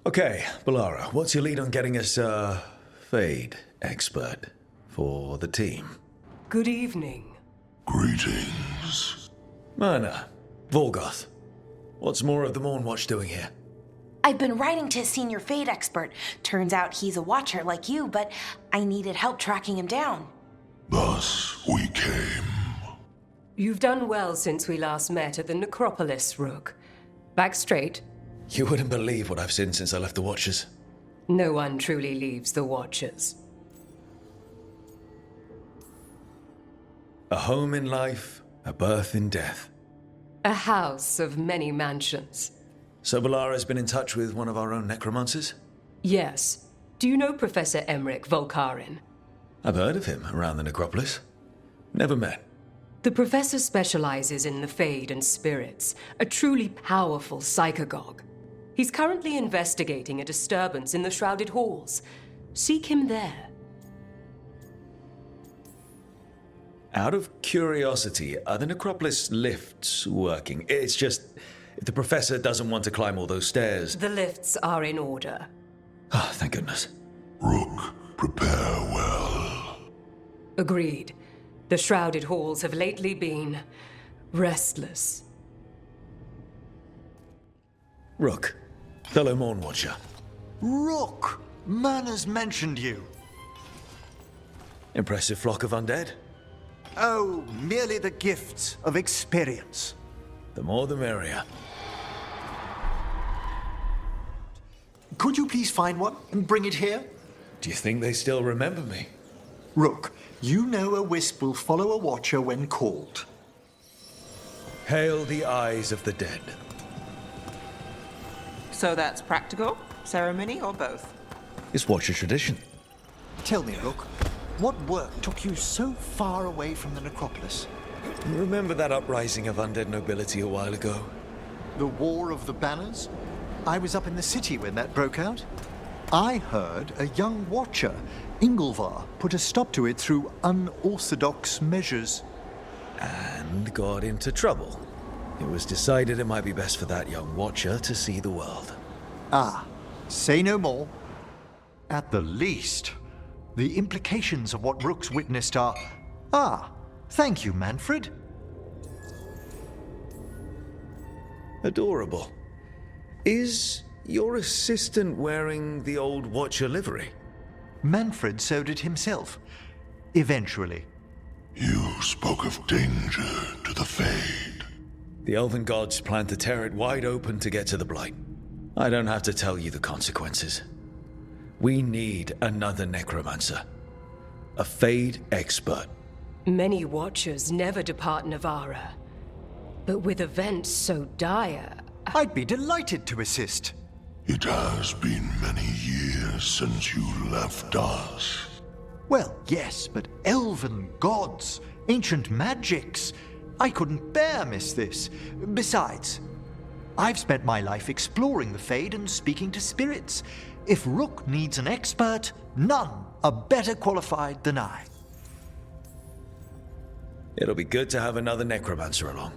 Okay, Balara, what's your lead on getting us a Fade expert for the team? Good evening. Greetings. Myrna, Volgoth, what's more of the Mornwatch doing here? I've been writing to a senior Fade expert. Turns out he's a watcher like you, but I needed help tracking him down. Thus we came. You've done well since we last met at the necropolis, Rook. Back straight. You wouldn't believe what I've seen since I left the Watchers. No one truly leaves the Watchers. A home in life, a birth in death. A house of many mansions. So Balara's been in touch with one of our own necromancers? Yes. Do you know Professor Emmrich Volkarin? I've heard of him around the necropolis. Never met. The professor specializes in the Fade and spirits, a truly powerful psychagogue. He's currently investigating a disturbance in the Shrouded Halls. Seek him there. Out of curiosity, are the necropolis lifts working? It's just, if the professor doesn't want to climb all those stairs... The lifts are in order. Oh, thank goodness. Rook, prepare well. Agreed. The Shrouded Halls have lately been restless. Rook, fellow Mornwatcher. Rook! Myrna's mentioned you. Impressive flock of undead. Oh, merely the gifts of experience. The more the merrier. Could you please find one and bring it here? Do you think they still remember me? Rook, you know a wisp will follow a watcher when called. Hail the eyes of the dead. So that's practical, ceremony, or both? It's Watcher tradition. Tell me, Rook, what work took you so far away from the necropolis? Remember that uprising of undead nobility a while ago? The War of the Banners? I was up in the city when that broke out. I heard a young watcher, Ingolvar, put a stop to it through unorthodox measures. And got into trouble. It was decided it might be best for that young watcher to see the world. Ah, say no more. At the least, the implications of what Rook's witnessed are... Ah, thank you, Manfred. Adorable. Is your assistant wearing the old Watcher livery? Manfred sewed it himself. Eventually. You spoke of danger to the Fade. The elven gods plan to tear it wide open to get to the Blight. I don't have to tell you the consequences. We need another necromancer. A Fade expert. Many Watchers never depart Navara. But with events so dire... I'd be delighted to assist. It has been many years since you left us. Well, yes, but elven gods, ancient magics. I couldn't bear miss this. Besides, I've spent my life exploring the Fade and speaking to spirits. If Rook needs an expert, none are better qualified than I. It'll be good to have another necromancer along.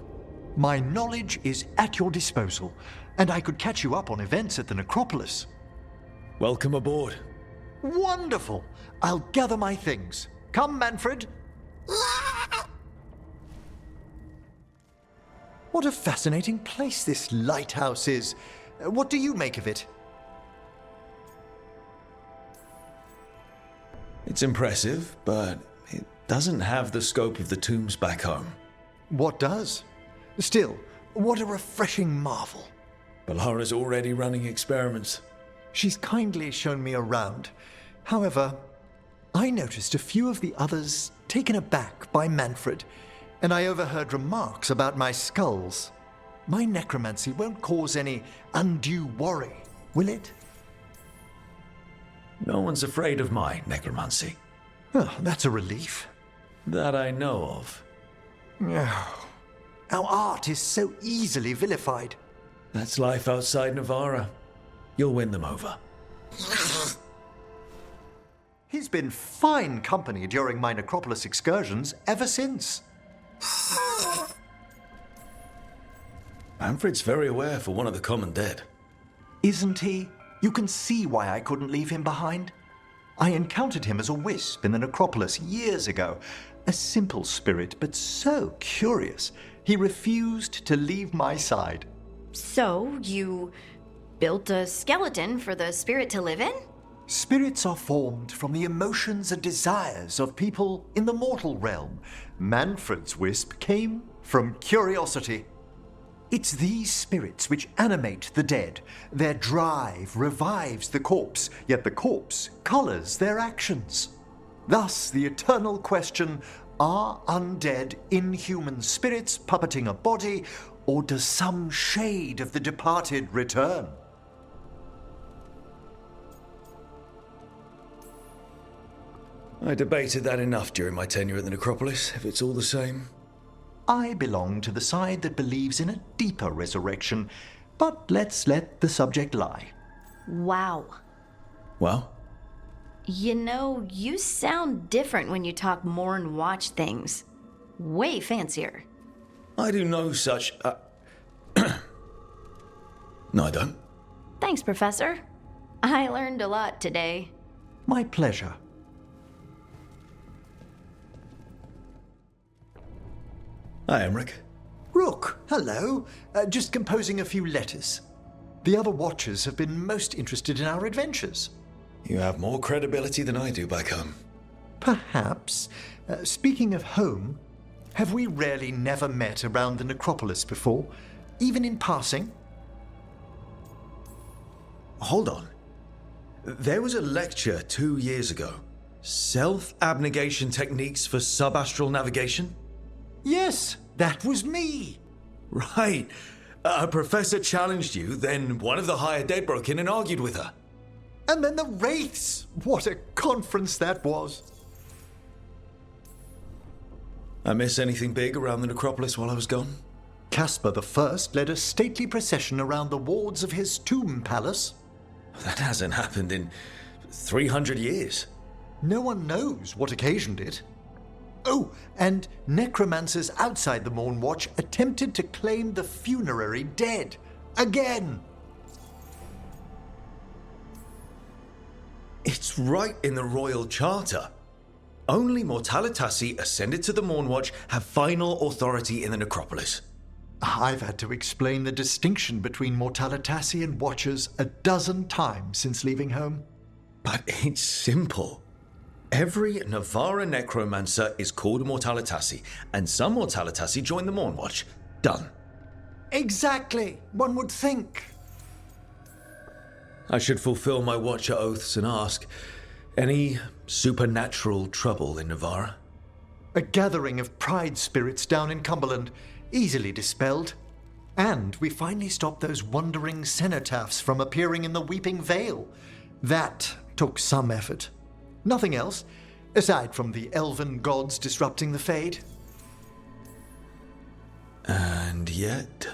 My knowledge is at your disposal, and I could catch you up on events at the necropolis. Welcome aboard. Wonderful! I'll gather my things. Come, Manfred. What a fascinating place this lighthouse is. What do you make of it? It's impressive, but it doesn't have the scope of the tombs back home. What does? Still, what a refreshing marvel. Balara's already running experiments. She's kindly shown me around. However, I noticed a few of the others taken aback by Manfred, and I overheard remarks about my skulls. My necromancy won't cause any undue worry, will it? No one's afraid of my necromancy. Oh, that's a relief. That I know of. Our art is so easily vilified. That's life outside Navara. You'll win them over. He's been fine company during my necropolis excursions ever since. Manfred's very aware for one of the common dead. Isn't he? You can see why I couldn't leave him behind. I encountered him as a wisp in the necropolis years ago. A simple spirit, but so curious. He refused to leave my side. So, you built a skeleton for the spirit to live in? Spirits are formed from the emotions and desires of people in the mortal realm. Manfred's wisp came from curiosity. It's these spirits which animate the dead. Their drive revives the corpse, yet the corpse colors their actions. Thus, the eternal question, are undead inhuman spirits puppeting a body, or does some shade of the departed return? I debated that enough during my tenure at the necropolis, if it's all the same. I belong to the side that believes in a deeper resurrection, but let's let the subject lie. Wow. Well? You know, you sound different when you talk more and watch things. Way fancier. I do no such... No, I don't. Thanks, Professor. I learned a lot today. My pleasure. Hi, Emmrich. Rook, hello. Just composing a few letters. The other Watchers have been most interested in our adventures. You have more credibility than I do back home. Perhaps. Speaking of home, have we really never met around the necropolis before? Even in passing? Hold on. There was a lecture 2 years ago. Self-abnegation techniques for subastral navigation? Yes, that was me. Right. A professor challenged you, then one of the higher dead broke in and argued with her. And then the Wraiths! What a conference that was! I miss anything big around the necropolis while I was gone? Caspar I led a stately procession around the wards of his tomb palace. That hasn't happened in 300 years. No one knows what occasioned it. Oh, and necromancers outside the Morn Watch attempted to claim the funerary dead. Again! It's right in the Royal Charter. Only Mortalitasi ascended to the Mornwatch have final authority in the necropolis. I've had to explain the distinction between Mortalitasi and Watchers a dozen times since leaving home. But it's simple. Every Navara necromancer is called a Mortalitasi, and some Mortalitasi join the Mornwatch. Done. Exactly, one would think. I should fulfill my Watcher oaths and ask, any supernatural trouble in Navara? A gathering of pride spirits down in Cumberland, easily dispelled. And we finally stopped those wandering cenotaphs from appearing in the Weeping Vale. That took some effort. Nothing else, aside from the elven gods disrupting the Fade. And yet...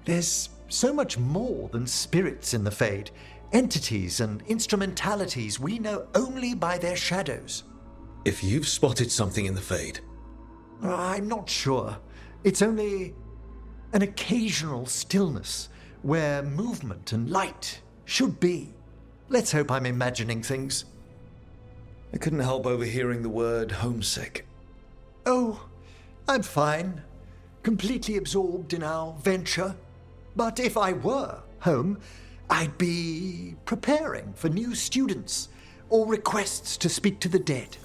There's so much more than spirits in the Fade. Entities and instrumentalities we know only by their shadows. If you've spotted something in the Fade... I'm not sure. It's only an occasional stillness where movement and light should be. Let's hope I'm imagining things. I couldn't help overhearing the word homesick. Oh, I'm fine. Completely absorbed in our venture. But if I were home, I'd be preparing for new students or requests to speak to the dead.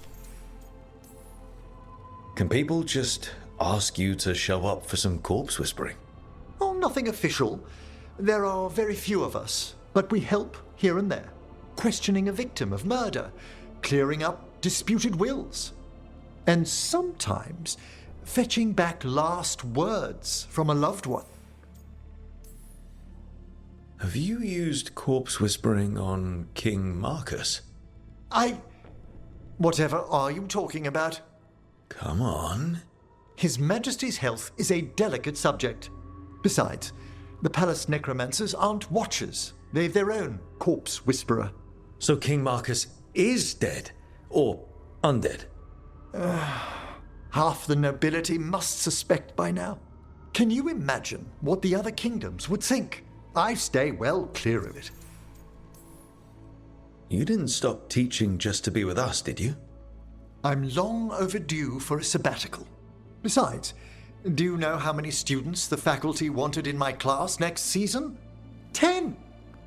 Can people just ask you to show up for some corpse whispering? Oh, nothing official. There are very few of us, but we help here and there, questioning a victim of murder, clearing up disputed wills, and sometimes fetching back last words from a loved one. Have you used corpse whispering on King Marcus? Whatever are you talking about? Come on. His Majesty's health is a delicate subject. Besides, the palace necromancers aren't watchers. They've their own corpse whisperer. So King Marcus is dead? Or undead? Half the nobility must suspect by now. Can you imagine what the other kingdoms would think? I stay well clear of it. You didn't stop teaching just to be with us, did you? I'm long overdue for a sabbatical. Besides, do you know how many students the faculty wanted in my class next season? 10!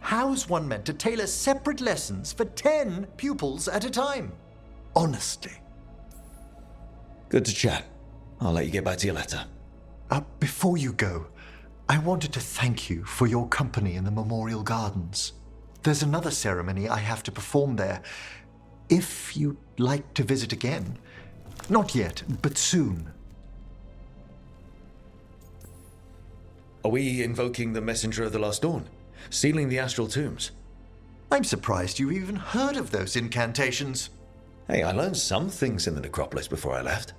How's one meant to tailor separate lessons for 10 pupils at a time? Honestly. Good to chat. I'll let you get back to your letter. Before you go, I wanted to thank you for your company in the Memorial Gardens. There's another ceremony I have to perform there. If you'd like to visit again. Not yet, but soon. Are we invoking the Messenger of the Last Dawn? Sealing the astral tombs? I'm surprised you even heard of those incantations. Hey, I learned some things in the necropolis before I left.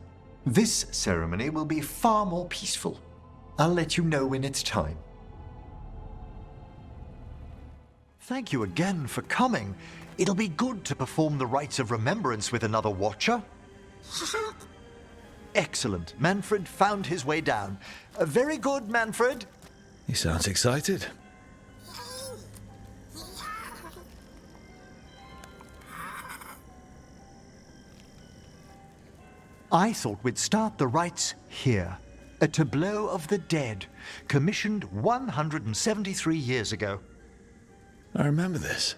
This ceremony will be far more peaceful. I'll let you know when it's time. Thank you again for coming. It'll be good to perform the rites of remembrance with another watcher. Excellent. Manfred found his way down. Very good, Manfred. He sounds excited. I thought we'd start the rites here. A tableau of the dead, commissioned 173 years ago. I remember this.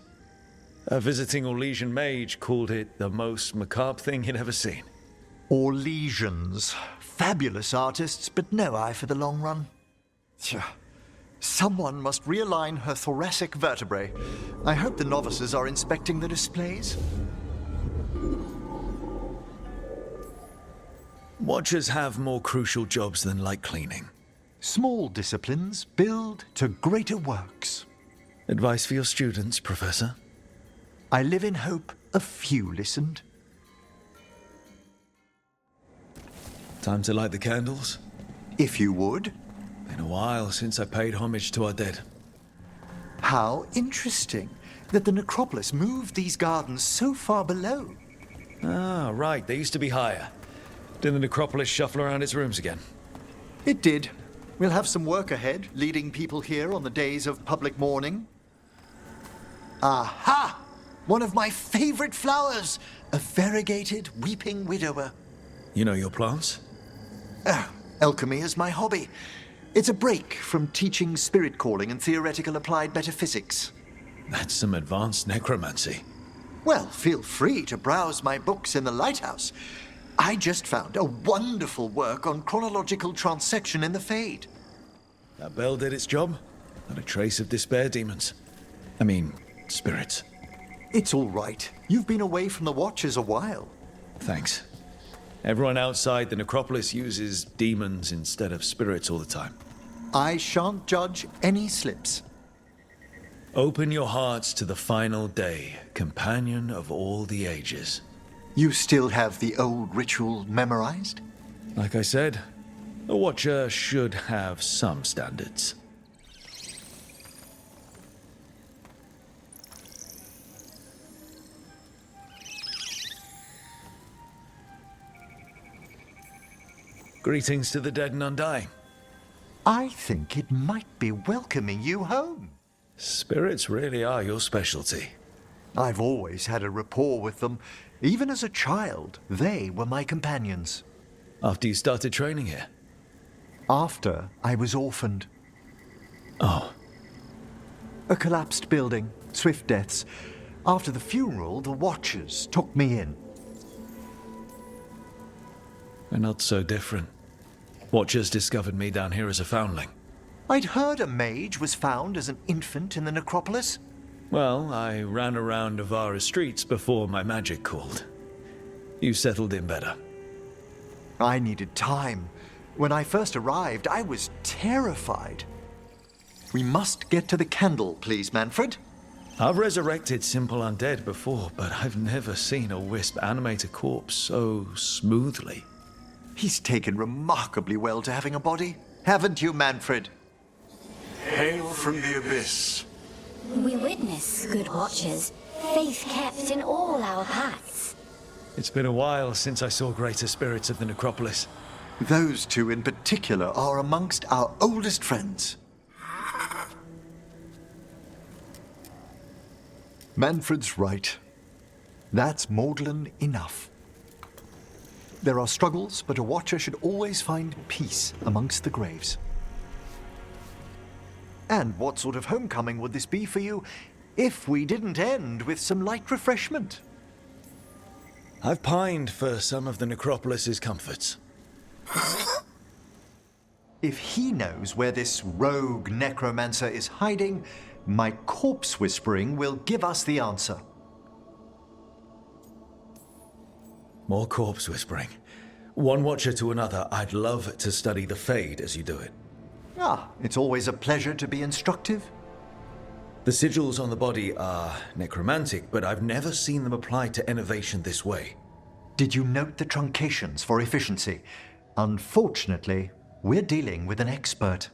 A visiting Orlesian mage called it the most macabre thing he'd ever seen. Orlesians. Fabulous artists, but no eye for the long run. Tch. Someone must realign her thoracic vertebrae. I hope the novices are inspecting the displays. Watchers have more crucial jobs than light cleaning. Small disciplines build to greater works. Advice for your students, Professor? I live in hope a few listened. Time to light the candles? If you would. Been a while since I paid homage to our dead. How interesting that the necropolis moved these gardens so far below. Ah, right. They used to be higher. Did the necropolis shuffle around its rooms again? It did. We'll have some work ahead, leading people here on the days of public mourning. Aha! One of my favorite flowers! A variegated weeping widower. You know your plants? Alchemy is my hobby. It's a break from teaching spirit calling and theoretical applied metaphysics. That's some advanced necromancy. Well, feel free to browse my books in the Lighthouse. I just found a wonderful work on chronological transection in the Fade. That bell did its job. Not a trace of despair demons. I mean, spirits. It's all right. You've been away from the Watchers a while. Thanks. Everyone outside the necropolis uses demons instead of spirits all the time. I shan't judge any slips. Open your hearts to the final day, companion of all the ages. You still have the old ritual memorized? Like I said, a watcher should have some standards. Greetings to the dead and undying. I think it might be welcoming you home. Spirits really are your specialty. I've always had a rapport with them. Even as a child, they were my companions. After you started training here? After I was orphaned. Oh. A collapsed building, swift deaths. After the funeral, the Watchers took me in. We're not so different. Watchers discovered me down here as a foundling. I'd heard a mage was found as an infant in the necropolis. Well, I ran around Avara's streets before my magic called. You settled in better. I needed time. When I first arrived, I was terrified. We must get to the candle, please, Manfred. I've resurrected simple undead before, but I've never seen a wisp animate a corpse so smoothly. He's taken remarkably well to having a body, haven't you, Manfred? Hail from the abyss. We witness, good watchers, faith kept in all our paths. It's been a while since I saw greater spirits of the necropolis. Those two in particular are amongst our oldest friends. Manfred's right. That's maudlin enough. There are struggles, but a watcher should always find peace amongst the graves. And what sort of homecoming would this be for you if we didn't end with some light refreshment? I've pined for some of the necropolis's comforts. If he knows where this rogue necromancer is hiding, my corpse whispering will give us the answer. More corpse whispering. One watcher to another, I'd love to study the Fade as you do it. Ah, it's always a pleasure to be instructive. The sigils on the body are necromantic, but I've never seen them applied to innovation this way. Did you note the truncations for efficiency? Unfortunately, we're dealing with an expert.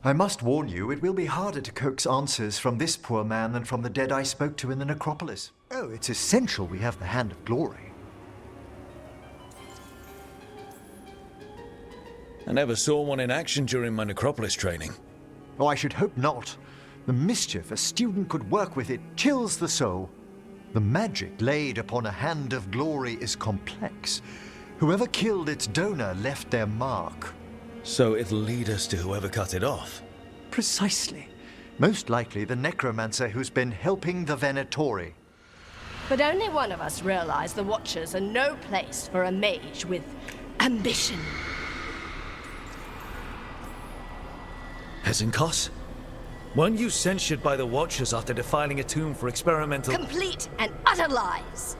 I must warn you, it will be harder to coax answers from this poor man than from the dead I spoke to in the necropolis. Oh, it's essential we have the Hand of Glory. I never saw one in action during my necropolis training. Oh, I should hope not. The mischief a student could work with it chills the soul. The magic laid upon a Hand of Glory is complex. Whoever killed its donor left their mark. So it'll lead us to whoever cut it off. Precisely. Most likely the necromancer who's been helping the Venatori. But only one of us realize the Watchers are no place for a mage with ambition. Hezenkos? Weren't you censured by the Watchers after defiling a tomb for experimental— Complete and utter lies!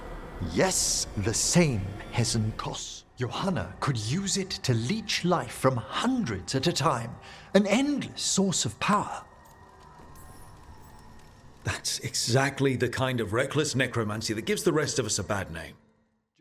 Yes, the same Hezenkos. Johanna could use it to leech life from hundreds at a time. An endless source of power. That's exactly the kind of reckless necromancy that gives the rest of us a bad name.